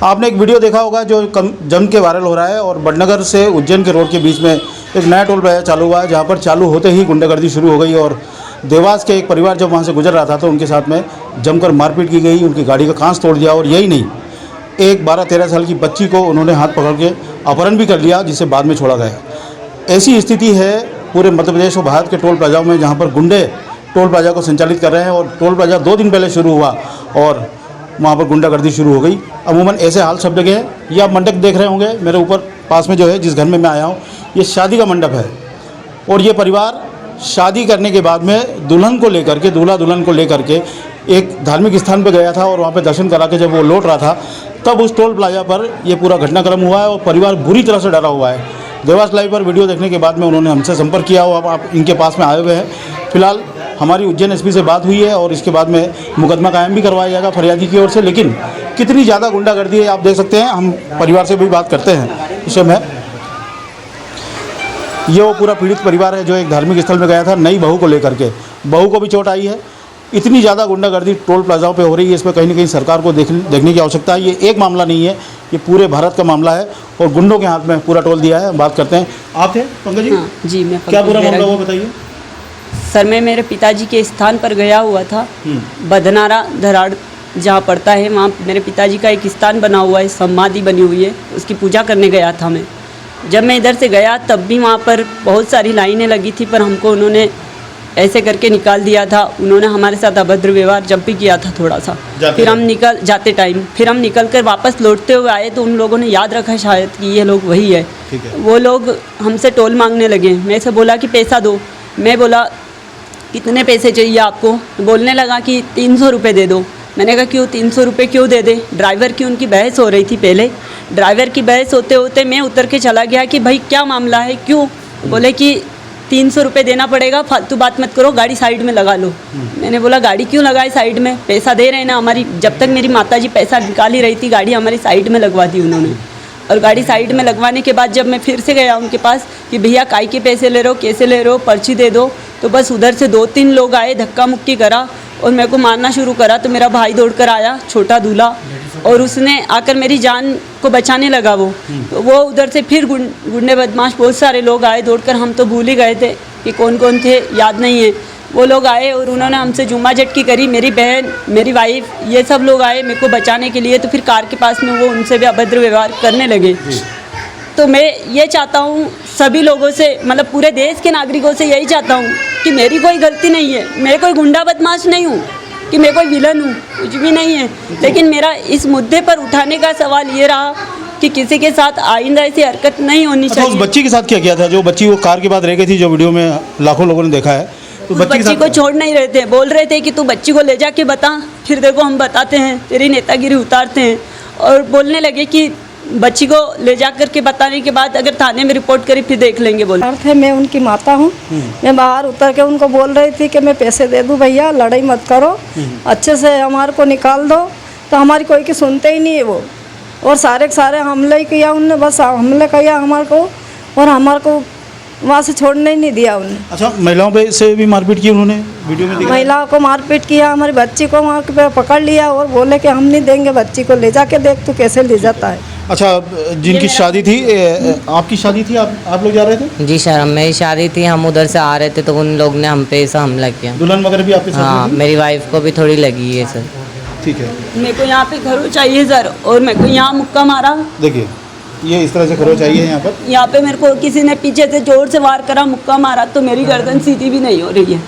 आपने एक वीडियो देखा होगा जो जम के वायरल हो रहा है और बड़नगर से उज्जैन के रोड के बीच में एक नया टोल प्लाजा चालू हुआ है, जहां पर चालू होते ही गुंडागर्दी शुरू हो गई और देवास के एक परिवार जब वहां से गुजर रहा था तो उनके साथ में जमकर मारपीट की गई, उनकी गाड़ी का कांच तोड़ दिया और यही नहीं, एक 12-13 साल की बच्ची को उन्होंने हाथ पकड़ के अपहरण भी कर लिया, जिसे बाद में छोड़ा गया। ऐसी स्थिति है पूरे मध्य प्रदेश और भारत के टोल प्लाजाओं में, जहाँ पर गुंडे टोल प्लाजा को संचालित कर रहे हैं और टोल प्लाजा 2 दिन पहले शुरू हुआ और वहाँ पर गुंडागर्दी शुरू हो गई। अमूमन ऐसे हाल सब जगह है। ये आप मंडप देख रहे होंगे मेरे ऊपर पास में जो है, जिस घर में मैं आया हूँ, ये शादी का मंडप है और ये परिवार शादी करने के बाद में दुल्हन को लेकर के, दूल्हा दुल्हन को लेकर के एक धार्मिक स्थान पर गया था और वहाँ पर दर्शन करा के जब वो लौट रहा था तब उस टोल प्लाजा पर ये पूरा घटनाक्रम हुआ है और परिवार बुरी तरह से डरा हुआ है। देवास लाइव पर वीडियो देखने के बाद में उन्होंने हमसे संपर्क किया और आप इनके पास में आए हुए हैं। फिलहाल हमारी उज्जैन एसपी से बात हुई है और इसके बाद में मुकदमा कायम भी करवाया जाएगा फरियादी की ओर से। लेकिन कितनी ज़्यादा गुंडागर्दी है आप देख सकते हैं। हम परिवार से भी बात करते हैं इस समय। ये वो पूरा पीड़ित परिवार है जो एक धार्मिक स्थल में गया था नई बहू को लेकर के। बहू को भी चोट आई है। इतनी ज़्यादा गुंडागर्दी टोल प्लाजाओं पे हो रही है, इस पर कहीं ना कहीं सरकार को देखने की आवश्यकता है। ये एक मामला नहीं है, ये पूरे भारत का मामला है और गुंडों के हाथ में पूरा टोल दिया है। बात करते हैं। आप थे पंकज जी? हाँ, जी मैं क्या पूरा मामला वो बताइए। सर, मैं मेरे पिताजी के स्थान पर गया हुआ था, बधनारा धराड़ जहाँ पड़ता है, वहाँ मेरे पिताजी का एक स्थान बना हुआ है, समाधि बनी हुई है, उसकी पूजा करने गया था मैं। जब मैं इधर से गया तब भी वहाँ पर बहुत सारी लाइनें लगी थी, पर हमको उन्होंने ऐसे करके निकाल दिया था। उन्होंने हमारे साथ अभद्र व्यवहार जब भी किया था थोड़ा सा। फिर हम हम निकल कर वापस लौटते हुए आए तो उन लोगों ने याद रखा शायद कि ये लोग वही है। वो लोग हमसे टोल मांगने लगे। मैं से बोला कि पैसा दो। मैं बोला कितने पैसे चाहिए आपको? बोलने लगा कि 300 रुपये दे दो। मैंने कहा क्यों 300 रुपये क्यों दे दे? ड्राइवर की उनकी बहस हो रही थी पहले। ड्राइवर की बहस होते होते मैं उतर के चला गया कि भाई क्या मामला है, क्यों? बोले कि 300 रुपये देना पड़ेगा, फालतू बात मत करो, गाड़ी साइड में लगा लो। मैंने बोला गाड़ी क्यों लगाए साइड में? पैसा दे रहे हैं ना हमारी। जब तक मेरी माताजी पैसा निकाल ही रही थी, गाड़ी हमारी साइड में लगवा दी उन्होंने। और गाड़ी साइड में लगवाने के बाद जब मैं फिर से गया उनके पास कि भैया काय के पैसे ले रहे हो, कैसे ले रहे हो, पर्ची दे दो, तो बस उधर से 2-3 लोग आए, धक्का मुक्की करा और मेरे को मारना शुरू करा। तो मेरा भाई दौड़कर आया, छोटा दूल्हा, और उसने आकर मेरी जान को बचाने लगा। तो वो उधर से फिर गुंडे बदमाश बहुत सारे लोग आए दौड़कर। हम तो भूल ही गए थे कि कौन कौन थे, याद नहीं है। वो लोग आए और उन्होंने हमसे जुम्मा झटकी करी। मेरी बहन, मेरी वाइफ, ये सब लोग आए मेरे को बचाने के लिए। तो फिर कार के पास में वो उनसे भी अभद्र व्यवहार करने लगे। तो मैं ये चाहता हूँ सभी लोगों से, मतलब पूरे देश के नागरिकों से यही चाहता हूँ कि मेरी कोई गलती नहीं है, मैं कोई गुंडा बदमाश नहीं हूँ कि मैं कोई विलन हूँ, कुछ भी नहीं है। लेकिन मेरा इस मुद्दे पर उठाने का सवाल ये रहा कि किसी के साथ आइंदा ऐसी हरकत नहीं होनी चाहिए। उस बच्ची के साथ क्या किया था? जो बच्ची वो कार के बाद रह गई थी, जो वीडियो में लाखों लोगों ने देखा है, तो बच्ची को छोड़ नहीं रहे थे। बोल रहे थे कि तू बच्ची को ले जाके बता, फिर देखो हम बताते हैं, तेरी नेतागिरी उतारते हैं। और बोलने लगे कि बच्ची को ले जा करके बताने के बाद अगर थाने में रिपोर्ट करी फिर देख लेंगे। बोल थे मैं उनकी माता हूँ। मैं बाहर उतर के उनको बोल रही थी कि मैं पैसे दे दूँ भैया, लड़ाई मत करो, अच्छे से हमारे को निकाल दो। तो हमारी कोई की सुनते ही नहीं है वो, और सारे के सारे हमले ही किया उनने, बस हमले किया हमारे को, और हमारे को वहाँ से छोड़ने ही नहीं दिया उन्होंने। अच्छा, महिलाओं पे से भी मारपीट की उन्होंने वीडियो में दिखाया? महिलाओं को मारपीट किया, हमारी बच्ची को वहाँ पे पकड़ लिया और बोले कि हम नहीं देंगे बच्ची को, ले जाके देख तू कैसे ले जाता है। अच्छा, जिनकी शादी थी, आपकी शादी थी, आप लोग जा रहे थे? जी सर, मेरी शादी थी, हम उधर से आ रहे थे तो उन लोग ने हम पे ऐसा हमला किया। दुल्हन वगैरह भी आपके साथ? हाँ, मेरी वाइफ को भी थोड़ी लगी है सर। ठीक है। मेरे को यहाँ पे घरों चाहिए सर, और मेरे को यहाँ मुक्का मारा। देखिए, ये इस तरह से खरो चाहिए यहाँ पर। यहाँ पे मेरे को किसी ने पीछे से जोर से वार करा, मुक्का मारा, तो मेरी गर्दन सीधी भी नहीं हो रही है।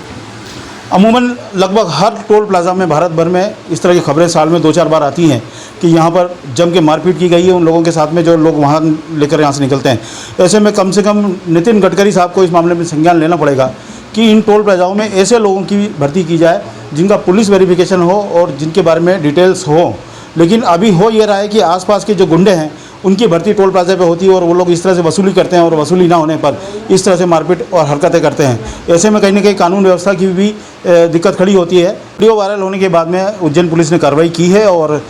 अमूमन लगभग हर टोल प्लाजा में भारत भर में इस तरह की खबरें साल में 2-4 बार आती हैं कि यहाँ पर जम के मारपीट की गई है उन लोगों के साथ में जो लोग वहाँ लेकर यहाँ से निकलते हैं। ऐसे में कम से कम नितिन गडकरी साहब को इस मामले में संज्ञान लेना पड़ेगा कि इन टोल प्लाजाओं में ऐसे लोगों की भर्ती की जाए जिनका पुलिस वेरिफिकेशन हो और जिनके बारे में डिटेल्स हो। लेकिन अभी हो ये रहा है कि आसपास के जो गुंडे हैं उनकी भर्ती टोल प्लाजा पे होती है और वो लोग इस तरह से वसूली करते हैं और वसूली ना होने पर इस तरह से मारपीट और हरकतें करते हैं। ऐसे में कहीं ना कहीं कानून व्यवस्था की भी दिक्कत खड़ी होती है। वीडियो वायरल होने के बाद में उज्जैन पुलिस ने कार्रवाई की है और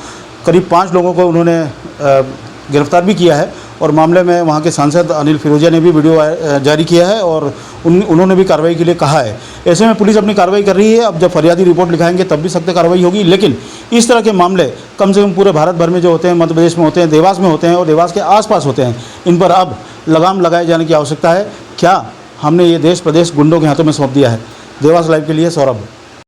करीब 5 लोगों को उन्होंने गिरफ्तार भी किया है और मामले में वहाँ के सांसद अनिल फिरोजिया ने भी वीडियो जारी किया है और उन्होंने भी कार्रवाई के लिए कहा है। ऐसे में पुलिस अपनी कार्रवाई कर रही है। अब जब फरियादी रिपोर्ट लिखाएंगे तब भी सख्त कार्रवाई होगी, लेकिन इस तरह के मामले कम से कम पूरे भारत भर में जो होते हैं, मध्य प्रदेश में होते हैं, देवास में होते हैं और देवास के आसपास होते हैं, इन पर अब लगाम लगाए जाने की आवश्यकता है। क्या हमने ये देश प्रदेश गुंडों के हाथों में सौंप दिया है? देवास लाइव के लिए सौरभ।